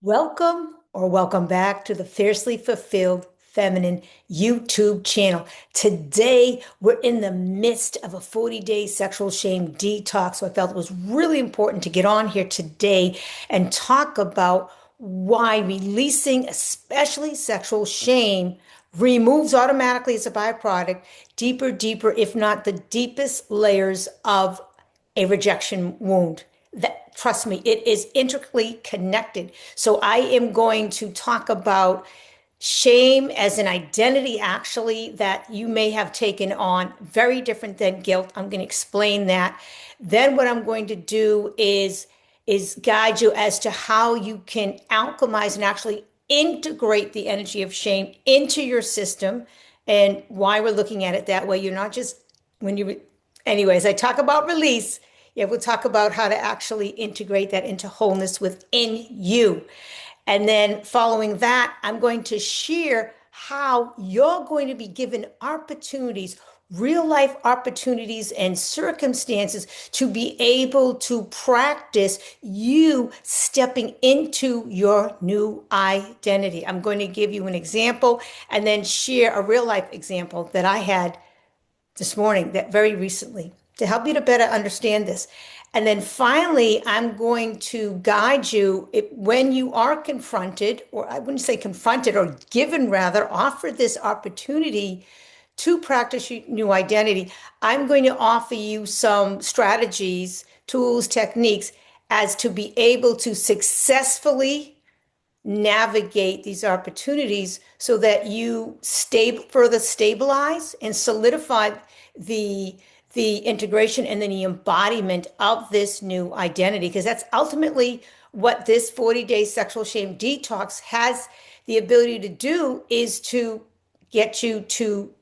Welcome back to the Fiercely Fulfilled Feminine YouTube channel. Today, we're in the midst of a 40-day sexual shame detox. So I felt it was really important to get on here today and talk about why releasing, especially sexual shame, removes automatically as a byproduct deeper, if not the deepest layers of a rejection wound. That, trust me, it is intricately connected. So I am going to talk about shame as an identity, actually, that you may have taken on, very different than guilt. I'm going to explain that. Then what I'm going to do is guide you as to how you can alchemize and actually integrate the energy of shame into your system, and why we're looking at it that way. You're not just when you, anyways, I talk about release. Yeah, we'll talk about how to actually integrate that into wholeness within you. And then following that, I'm going to share how you're going to be given opportunities, real life opportunities and circumstances to be able to practice you stepping into your new identity. I'm going to give you an example and then share a real life example that I had this morning, that very recently, to help you to better understand this. And then finally, I'm going to guide you when you are confronted, or I wouldn't say confronted, or given rather, offered this opportunity to practice your new identity. I'm going to offer you some strategies, tools, techniques as to be able to successfully navigate these opportunities so that you further stabilize and solidify the integration and then the embodiment of this new identity, because that's ultimately what this 40-day sexual shame detox has the ability to do, is to get you to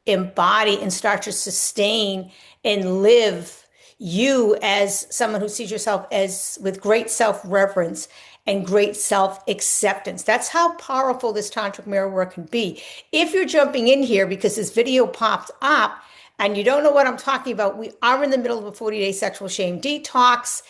embody and start to sustain and live you as someone who sees yourself as with great self-reverence and great self-acceptance. That's how powerful this tantric mirror work can be. If you're jumping in here because this video popped up and you don't know what I'm talking about, we are in the middle of a 40-day sexual shame detox.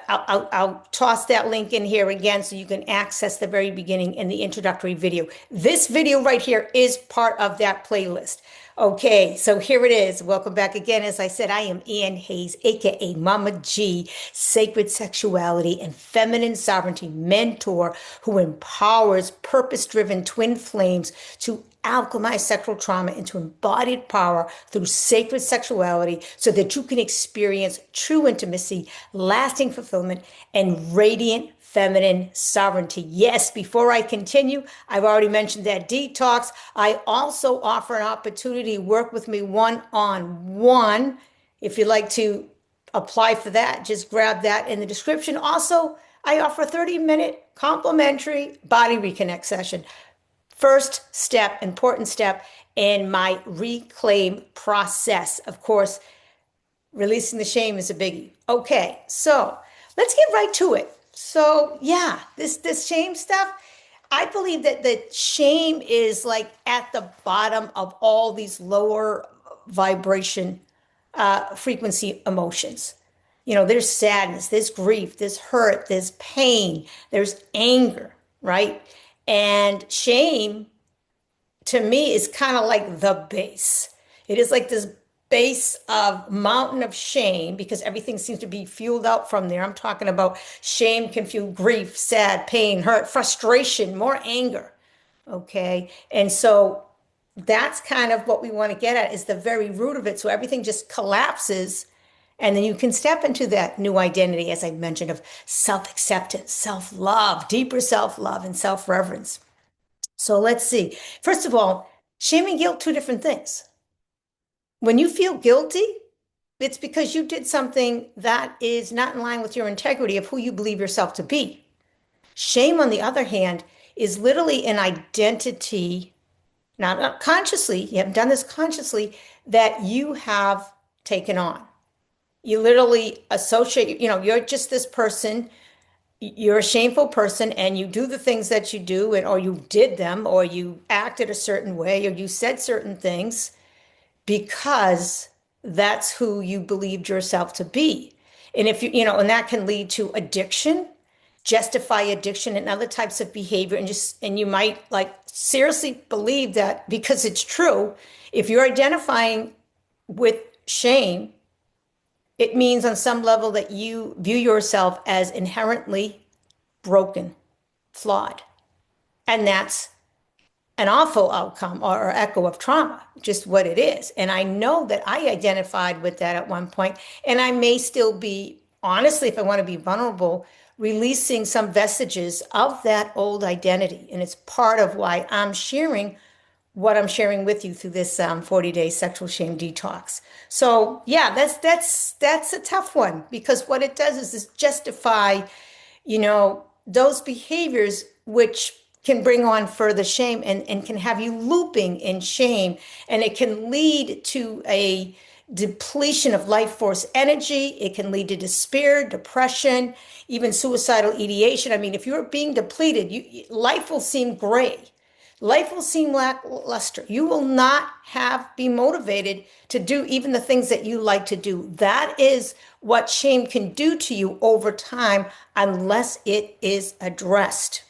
I'll toss that link in here again so you can access the very beginning in the introductory video. This video right here is part of that playlist. Okay, so here it is. Welcome back again. As I said, I am Ann Hayes, aka Mama G, Sacred Sexuality and Feminine Sovereignty mentor who empowers purpose-driven twin flames to alchemize sexual trauma into embodied power through sacred sexuality so that you can experience true intimacy, lasting fulfillment, and radiant feminine sovereignty. Yes, before I continue, I've already mentioned that detox. I also offer an opportunity to work with me one-on-one. If you'd like to apply for that, just grab that in the description. Also, I offer a 30-minute complimentary body reconnect session. First step, important step in my reclaim process. Of course, releasing the shame is a biggie. Okay, so let's get right to it. So yeah, this shame stuff, I believe that the shame is like at the bottom of all these lower vibration frequency emotions. You know, there's sadness, there's grief, there's hurt, there's pain, there's anger, right? And shame to me is kind of like the base. It is like this base of mountain of shame because everything seems to be fueled out from there. I'm talking about shame can fuel grief, sad, pain, hurt, frustration, more anger. Okay. And so that's kind of what we want to get at, is the very root of it. So everything just collapses. And then you can step into that new identity, as I mentioned, of self-acceptance, self-love, deeper self-love, and self-reverence. So let's see. First of all, shame and guilt, two different things. When you feel guilty, it's because you did something that is not in line with your integrity of who you believe yourself to be. Shame, on the other hand, is literally an identity, not consciously, you haven't done this consciously, that you have taken on. You literally associate, you know, you're just this person, you're a shameful person, and you do the things that you do, or you did them, or you acted a certain way, or you said certain things because that's who you believed yourself to be. And if you, and that can lead to addiction. justify addiction and other types of behavior, and you might like seriously believe that because it's true. If you're identifying with shame, it means on some level that you view yourself as inherently broken, flawed. And that's an awful outcome or echo of trauma, just what it is. And I know that I identified with that at one point, and I may still be, honestly, if I want to be vulnerable, releasing some vestiges of that old identity. And it's part of why I'm sharing what I'm sharing with you through this 40-day sexual shame detox. So yeah, that's a tough one because what it does is justify, those behaviors which can bring on further shame and can have you looping in shame. And it can lead to a depletion of life force energy. It can lead to despair, depression, even suicidal ideation. I mean, if you're being depleted, life will seem gray. Life will seem lackluster. You will not be motivated to do even the things that you like to do. That is what shame can do to you over time unless it is addressed.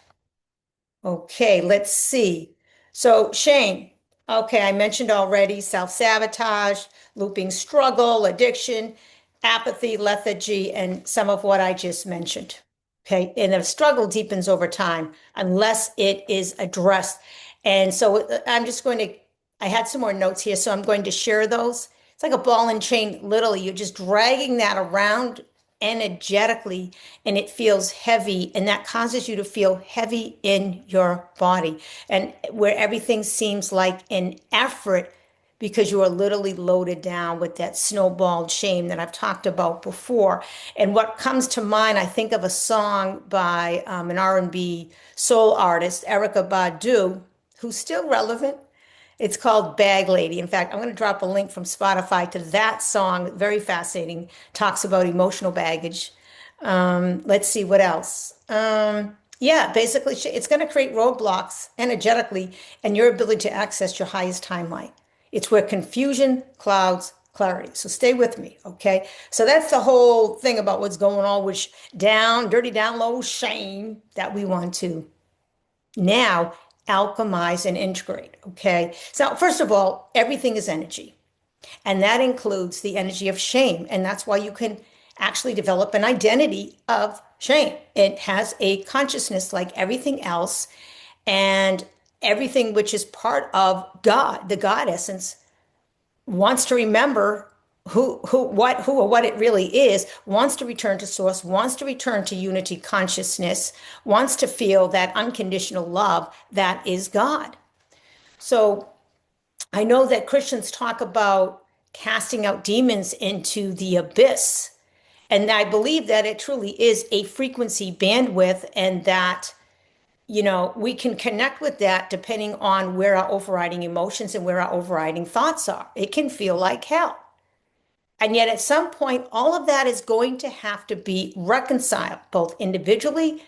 Okay, let's see. So, shame. Okay, I mentioned already self-sabotage, looping struggle, addiction, apathy, lethargy, and some of what I just mentioned. Okay, and the struggle deepens over time unless it is addressed. And so I'm just going to, I had some more notes here, so I'm going to share those. It's like a ball and chain, literally. You're just dragging that around energetically and it feels heavy, and that causes you to feel heavy in your body, and where everything seems like an effort because you are literally loaded down with that snowballed shame that I've talked about before. And what comes to mind, I think of a song by an R&B soul artist, Erykah Badu, who's still relevant. It's called Bag Lady. In fact, I'm going to drop a link from Spotify to that song. Very fascinating. Talks about emotional baggage. Let's see what else. Yeah, basically, it's going to create roadblocks energetically and your ability to access your highest timeline. It's where confusion clouds clarity. So stay with me, okay? So that's the whole thing about what's going on with dirty down low shame that we want to now alchemize and integrate, okay? So first of all, everything is energy, and that includes the energy of shame, and that's why you can actually develop an identity of shame. It has a consciousness like everything else, and everything which is part of God, the God essence, wants to remember what it really is, wants to return to source, wants to return to unity consciousness, wants to feel that unconditional love that is God. So I know that Christians talk about casting out demons into the abyss. And I believe that it truly is a frequency bandwidth, and that we can connect with that depending on where our overriding emotions and where our overriding thoughts are. It can feel like hell. And yet, at some point, all of that is going to have to be reconciled, both individually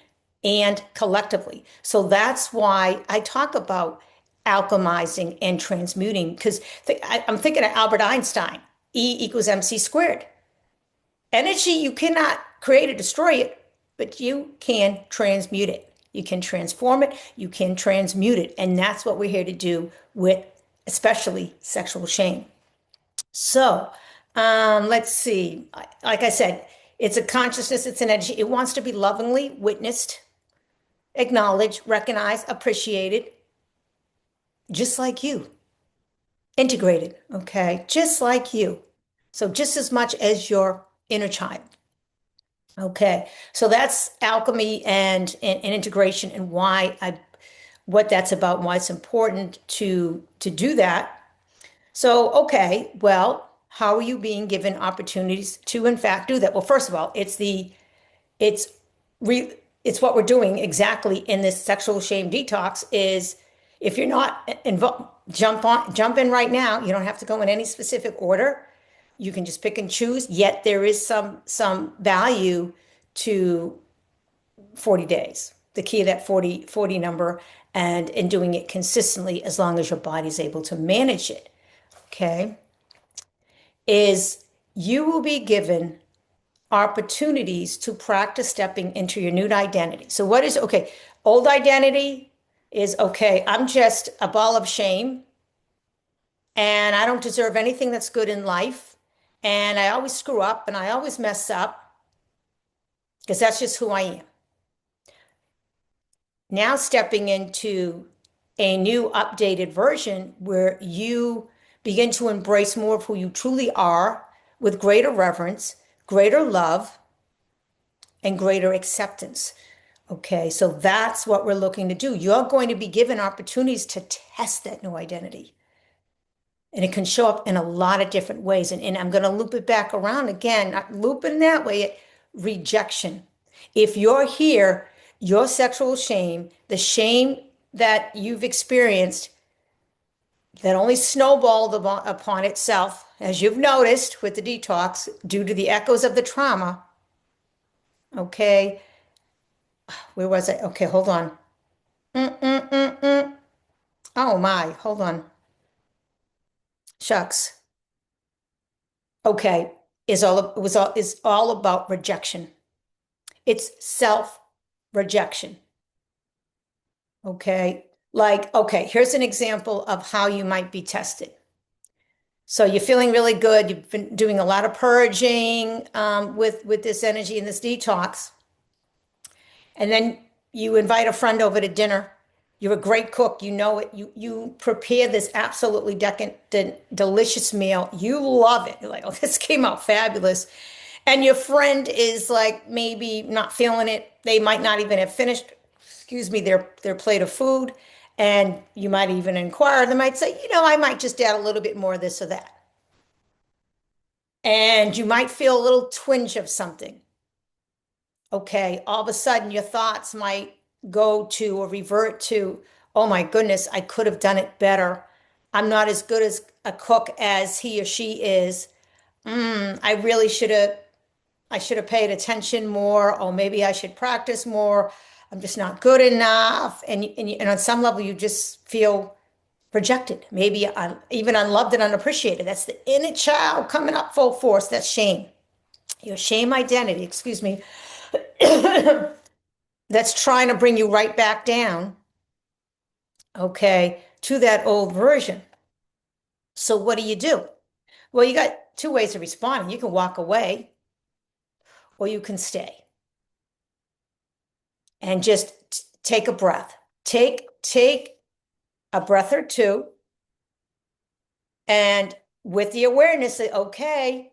and collectively. So that's why I talk about alchemizing and transmuting, because I'm thinking of Albert Einstein, E equals MC squared. Energy, you cannot create or destroy it, but you can transmute it. You can transform it, you can transmute it. And that's what we're here to do with especially sexual shame. So let's see. Like I said, it's a consciousness, it's an energy. It wants to be lovingly witnessed, acknowledged, recognized, appreciated, just like you, integrated, okay? Just like you. So just as much as your inner child. Okay, so that's alchemy and integration, and what that's about and why it's important to do that. So, okay, well, how are you being given opportunities to in fact do that? Well, first of all, it's re, it's what we're doing exactly in this sexual shame detox. Is if you're not involved, jump in right now. You don't have to go in any specific order. You can just pick and choose. Yet there is some value to 40 days, the key of that 40 number, and in doing it consistently as long as your body's able to manage it. Okay, is you will be given opportunities to practice stepping into your new identity. So what is, okay, old identity is, okay, I'm just a ball of shame and I don't deserve anything that's good in life. And I always screw up and I always mess up because that's just who I am. Now stepping into a new updated version where you begin to embrace more of who you truly are with greater reverence, greater love, and greater acceptance. Okay, so that's what we're looking to do. You're going to be given opportunities to test that new identity. And it can show up in a lot of different ways. And I'm going to loop it back around again, not looping that way, rejection. If you're here, your sexual shame, the shame that you've experienced that only snowballed upon itself, as you've noticed with the detox, due to the echoes of the trauma. Okay, where was I? Okay, hold on. Oh my, hold on. Shucks. Okay, is all about rejection. It's self-rejection. Okay, like, okay, here's an example of how you might be tested. So you're feeling really good. You've been doing a lot of purging with this energy and this detox. And then you invite a friend over to dinner. You're a great cook. You know it. You prepare this absolutely decadent, delicious meal. You love it. You're like, oh, this came out fabulous. And your friend is like maybe not feeling it. They might not even have finished, excuse me, their plate of food. And you might even inquire. They might say, I might just add a little bit more of this or that. And you might feel a little twinge of something. Okay, all of a sudden your thoughts might go to or revert to, oh my goodness, I could have done it better. I'm not as good as a cook as he or she is. I really I should have paid attention more, or maybe I should practice more. I'm just not good enough. And on some level, you just feel rejected, maybe even unloved and unappreciated. That's the inner child coming up full force. That's shame. Your shame identity, excuse me, that's trying to bring you right back down, okay, to that old version. So what do? Well, you got two ways of responding. You can walk away or you can stay and just take a breath. Take a breath or two, and with the awareness that, okay,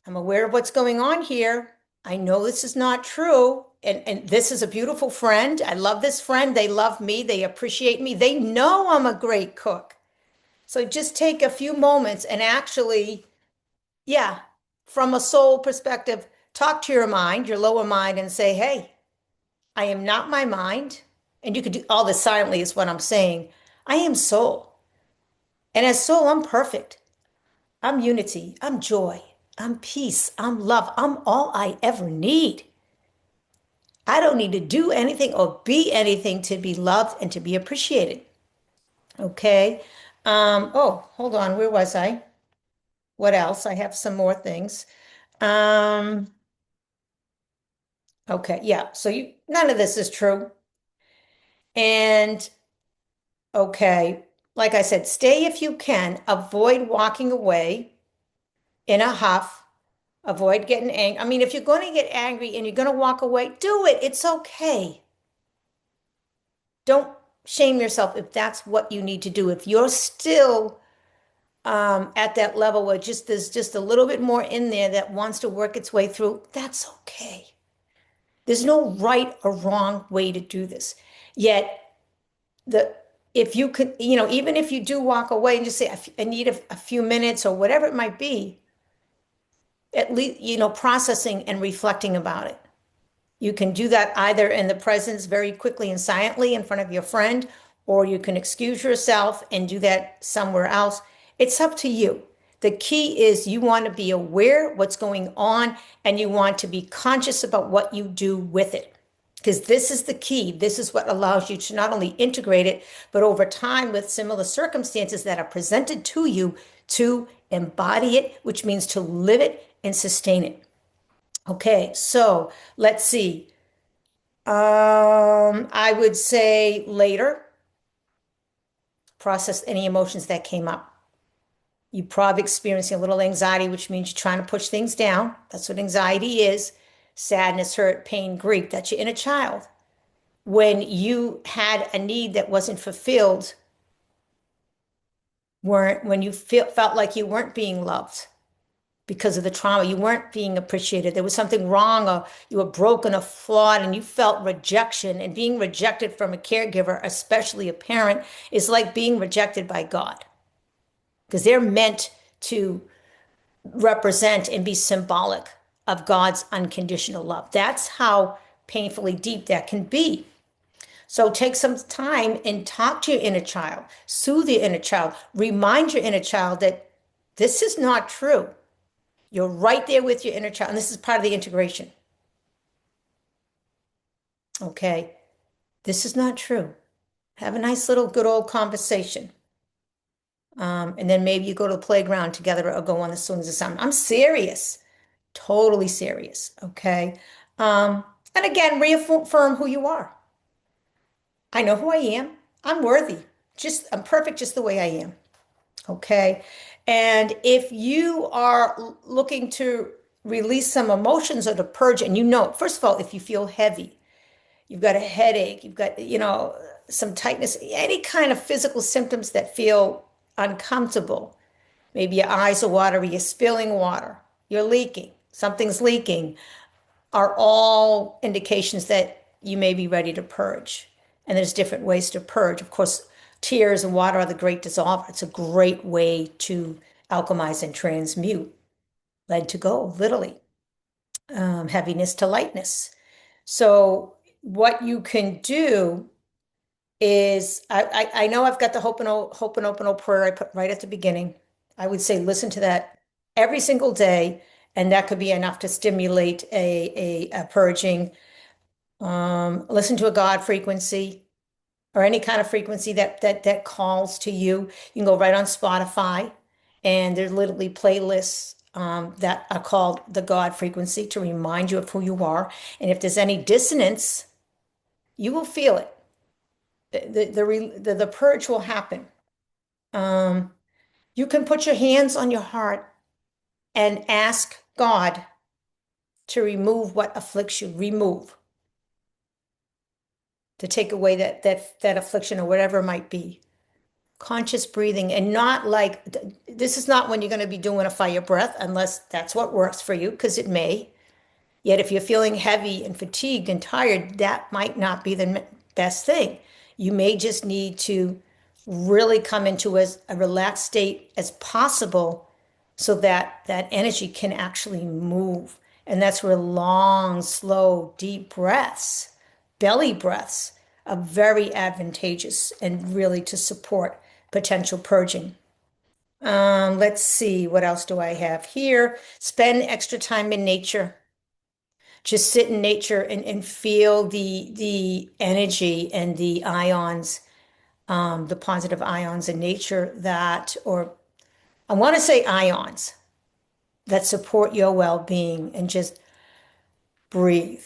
I'm aware of what's going on here. I know this is not true. And this is a beautiful friend. I love this friend. They love me. They appreciate me. They know I'm a great cook. So just take a few moments and actually, yeah, from a soul perspective, talk to your mind, your lower mind, and say, hey, I am not my mind. And you could do all this silently, is what I'm saying. I am soul. And as soul, I'm perfect. I'm unity. I'm joy. I'm peace. I'm love. I'm all I ever need. I don't need to do anything or be anything to be loved and to be appreciated. Okay. Oh, hold on. Where was I? What else? I have some more things. Um, okay. Yeah. So none of this is true. And okay. Like I said, stay if you can. Avoid walking away in a huff. Avoid getting angry. I mean, if you're going to get angry and you're going to walk away, do it. It's okay. Don't shame yourself if that's what you need to do. If you're still at that level where there's just a little bit more in there that wants to work its way through, that's okay. There's no right or wrong way to do this. Yet the if you could, even if you do walk away and just say, I need a few minutes or whatever it might be, at least, processing and reflecting about it. You can do that either in the presence very quickly and silently in front of your friend, or you can excuse yourself and do that somewhere else. It's up to you. The key is you want to be aware what's going on and you want to be conscious about what you do with it. Because this is the key. This is what allows you to not only integrate it, but over time with similar circumstances that are presented to you to embody it, which means to live it and sustain it. Okay, so let's see. I would say later, process any emotions that came up. You probably experiencing a little anxiety, which means you're trying to push things down. That's what anxiety is. Sadness, hurt, pain, grief. That's your inner child. When you had a need that wasn't fulfilled, weren't when you felt like you weren't being loved because of the trauma, you weren't being appreciated, there was something wrong, or you were broken or flawed, and you felt rejection. And being rejected from a caregiver, especially a parent, is like being rejected by God because they're meant to represent and be symbolic of God's unconditional love. That's how painfully deep that can be. So take some time and talk to your inner child, soothe your inner child, remind your inner child that this is not true. You're right there with your inner child, and this is part of the integration. Okay, this is not true. Have a nice little good old conversation. And then maybe you go to the playground together or go on the swings or something. I'm serious, totally serious. Okay. And again, reaffirm who you are. I know who I am. I'm worthy. I'm perfect just the way I am. Okay. And if you are looking to release some emotions or to purge, and first of all, if you feel heavy, you've got a headache, you've got, some tightness, any kind of physical symptoms that feel uncomfortable, maybe your eyes are watery, you're spilling water, you're leaking, something's leaking, are all indications that you may be ready to purge. And there's different ways to purge. Of course, tears and water are the great dissolver. It's a great way to alchemize and transmute lead to gold, literally, heaviness to lightness. So what you can do is, I know I've got the Ho'oponopono prayer I put right at the beginning. I would say listen to that every single day, and that could be enough to stimulate a purging. Listen to a God frequency or any kind of frequency that calls to you. You can go right on Spotify, and there's literally playlists that are called the God frequency to remind you of who you are. And if there's any dissonance, you will feel it. The purge will happen. Um, you can put your hands on your heart and ask God to remove what afflicts you, to take away that affliction or whatever it might be. Conscious breathing, and not like this is not when you're going to be doing a fire breath, unless that's what works for you, because it may. Yet, if you're feeling heavy and fatigued and tired, that might not be the best thing. You may just need to really come into as a relaxed state as possible so that that energy can actually move. And that's where long, slow, deep breaths, belly breaths, are very advantageous and really to support potential purging. Let's see, what else do I have here? Spend extra time in nature. Just sit in nature and feel the energy and the ions, the positive ions in nature or I want to say ions that support your well-being, and just breathe,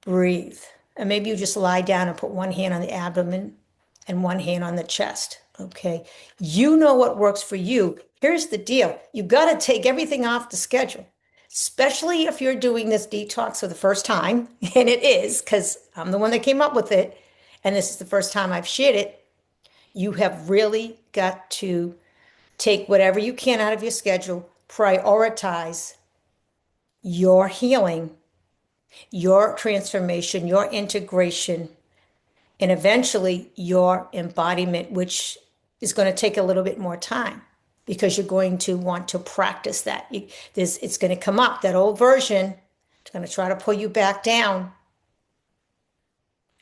breathe. And maybe you just lie down and put one hand on the abdomen and one hand on the chest. Okay. You know what works for you. Here's the deal. You got to take everything off the schedule, especially if you're doing this detox for the first time. And it is, because I'm the one that came up with it. And this is the first time I've shared it. You have really got to take whatever you can out of your schedule, prioritize your healing, your transformation, your integration, and eventually your embodiment, which is going to take a little bit more time because you're going to want to practice that. It's going to come up, that old version. It's going to try to pull you back down.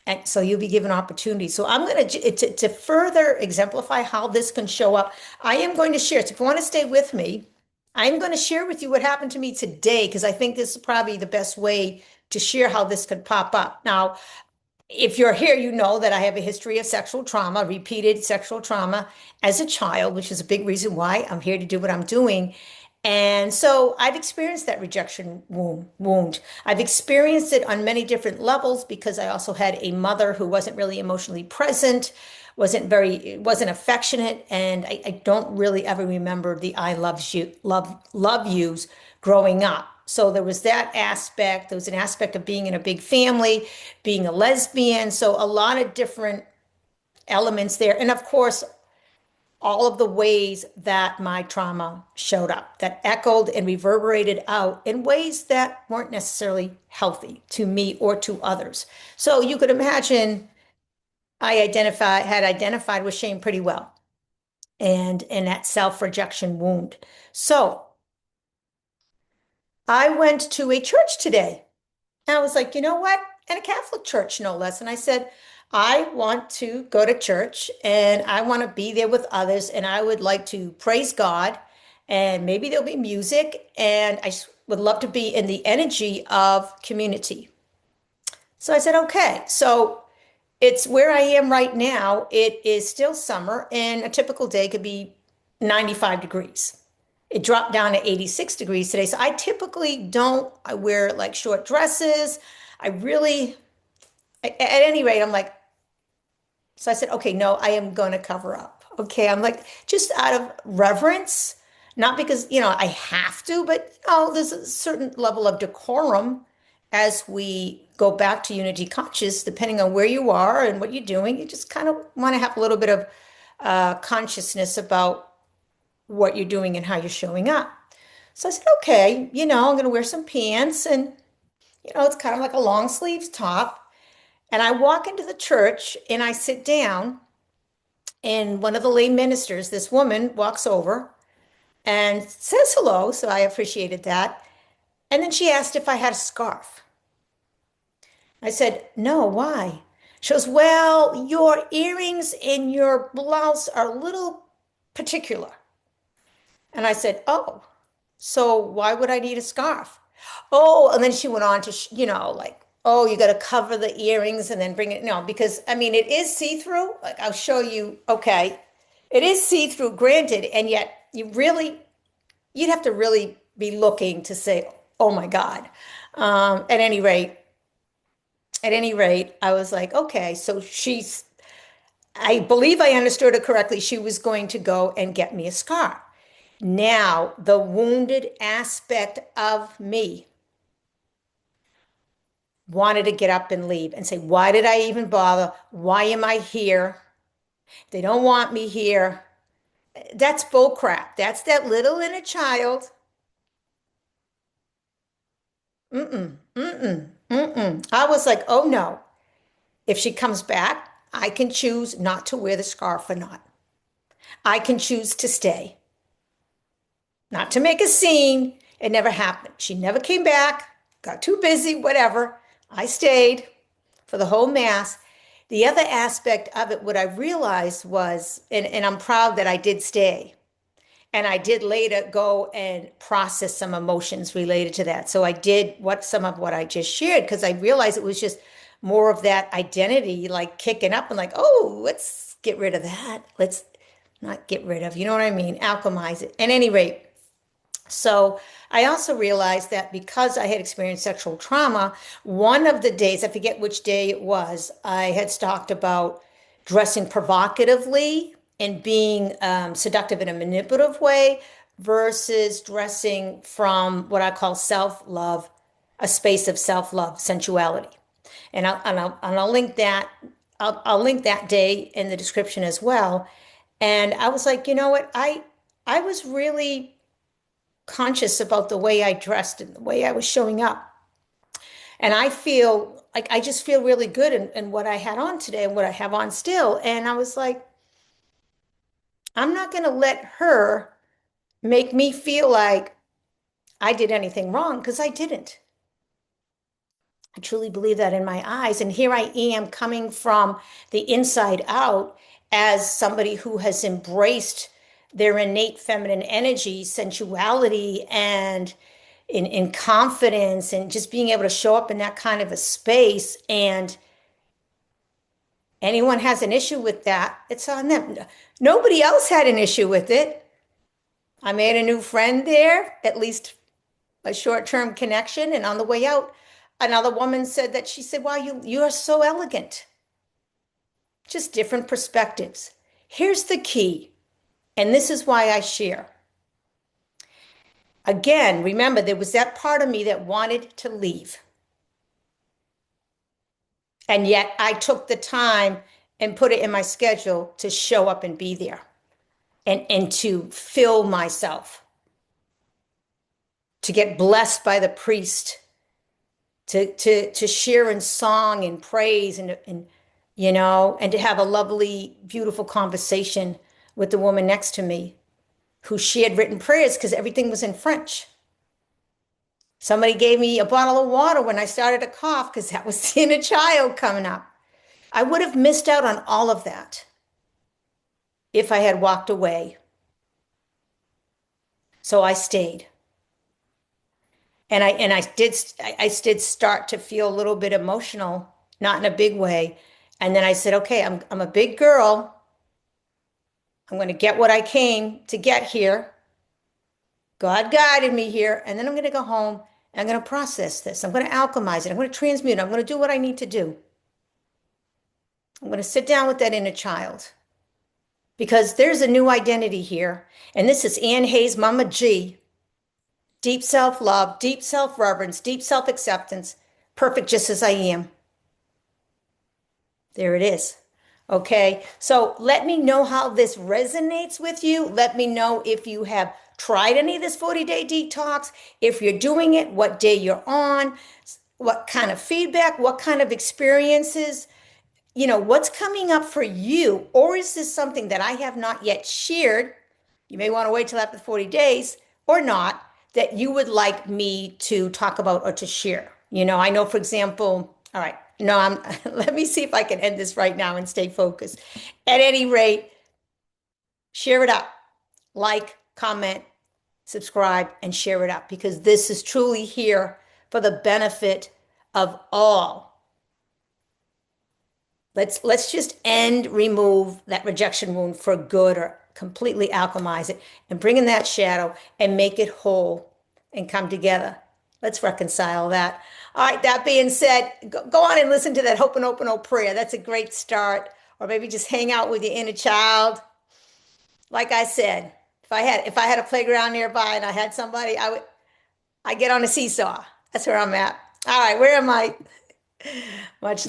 And so you'll be given opportunity. So I'm going to further exemplify how this can show up. I am going to share. So if you want to stay with me, I'm going to share with you what happened to me today, because I think this is probably the best way to share how this could pop up. Now, if you're here, you know that I have a history of sexual trauma, repeated sexual trauma as a child, which is a big reason why I'm here to do what I'm doing. And so I've experienced that rejection wound. I've experienced it on many different levels because I also had a mother who wasn't really emotionally present, wasn't affectionate, and I don't really ever remember the I love you, love yous growing up. So there was that aspect. There was an aspect of being in a big family, being a lesbian. So a lot of different elements there. And of course, all of the ways that my trauma showed up, that echoed and reverberated out in ways that weren't necessarily healthy to me or to others. So you could imagine had identified with shame pretty well and in that self-rejection wound. So I went to a church today. And I was like, you know what? And a Catholic church, no less. And I said, I want to go to church and I want to be there with others and I would like to praise God and maybe there'll be music and would love to be in the energy of community. So I said, okay. So it's where I am right now. It is still summer and a typical day could be 95 degrees. It dropped down to 86 degrees today. So I typically don't, I wear like short dresses. I really, at any rate, I'm like, so I said, okay, no, I am going to cover up. Okay. I'm like, just out of reverence, not because, I have to, but there's a certain level of decorum as we go back to unity conscious, depending on where you are and what you're doing. You just kind of want to have a little bit of consciousness about what you're doing and how you're showing up. So I said, okay, I'm going to wear some pants and, it's kind of like a long sleeves top. And I walk into the church and I sit down and one of the lay ministers, this woman walks over and says hello. So I appreciated that. And then she asked if I had a scarf. I said, no, why? She goes, well, your earrings and your blouse are a little particular. And I said, oh, so why would I need a scarf? Oh, and then she went on to, like, oh, you got to cover the earrings and then bring it. No, because I mean, it is see-through. Like, I'll show you. Okay. It is see-through, granted. And yet you'd have to really be looking to say, oh my God. At any rate, I was like, okay, so I believe I understood her correctly. She was going to go and get me a scarf. Now, the wounded aspect of me wanted to get up and leave and say, why did I even bother? Why am I here? They don't want me here. That's bull crap. That's that little inner child. Mm-mm, mm-mm, mm-mm. I was like, oh no. If she comes back, I can choose not to wear the scarf or not. I can choose to stay, not to make a scene. It never happened. She never came back, got too busy, whatever. I stayed for the whole mass. The other aspect of it, what I realized was, and I'm proud that I did stay, and I did later go and process some emotions related to that. So I did some of what I just shared because I realized it was just more of that identity, like kicking up and like, oh, let's get rid of that. Let's not get rid of, you know what I mean? Alchemize it. At any rate, so I also realized that because I had experienced sexual trauma, one of the days, I forget which day it was, I had talked about dressing provocatively and being seductive in a manipulative way versus dressing from what I call self-love, a space of self-love, sensuality. And I'll link that. I'll link that day in the description as well. And I was like, you know what? I was really conscious about the way I dressed and the way I was showing up. And I feel like I just feel really good in what I had on today and what I have on still. And I was like, I'm not going to let her make me feel like I did anything wrong because I didn't. I truly believe that in my eyes. And here I am coming from the inside out as somebody who has embraced their innate feminine energy, sensuality, and in confidence, and just being able to show up in that kind of a space. And anyone has an issue with that, it's on them. Nobody else had an issue with it. I made a new friend there, at least a short-term connection. And on the way out, another woman said that she said, wow, you are so elegant. Just different perspectives. Here's the key, and this is why I share. Again, remember, there was that part of me that wanted to leave. And yet I took the time and put it in my schedule to show up and be there and to fill myself, to get blessed by the priest, to share in song and praise and and to have a lovely, beautiful conversation with the woman next to me who shared written prayers because everything was in French. Somebody gave me a bottle of water when I started to cough because that was the inner child coming up. I would have missed out on all of that if I had walked away. So I stayed. And I did start to feel a little bit emotional, not in a big way. And then I said, okay, I'm a big girl. I'm going to get what I came to get here. God guided me here. And then I'm going to go home and I'm going to process this. I'm going to alchemize it. I'm going to transmute it. I'm going to do what I need to do. I'm going to sit down with that inner child because there's a new identity here. And this is Ann Hayes, Mama G. Deep self-love, deep self-reverence, deep self-acceptance, perfect just as I am. There it is. Okay, so let me know how this resonates with you. Let me know if you have tried any of this 40-day detox, if you're doing it, what day you're on, what kind of feedback, what kind of experiences, what's coming up for you, or is this something that I have not yet shared? You may want to wait till after 40 days or not, that you would like me to talk about or to share. I know, for example, all right, no, let me see if I can end this right now and stay focused. At any rate, share it up, like, comment, subscribe, and share it up because this is truly here for the benefit of all. Let's just remove that rejection wound for good or completely alchemize it and bring in that shadow and make it whole and come together. Let's reconcile that. All right, that being said, go on and listen to that Ho'oponopono prayer. That's a great start. Or maybe just hang out with your inner child. Like I said, if I had a playground nearby and I had somebody, I get on a seesaw. That's where I'm at. All right, where am I? Much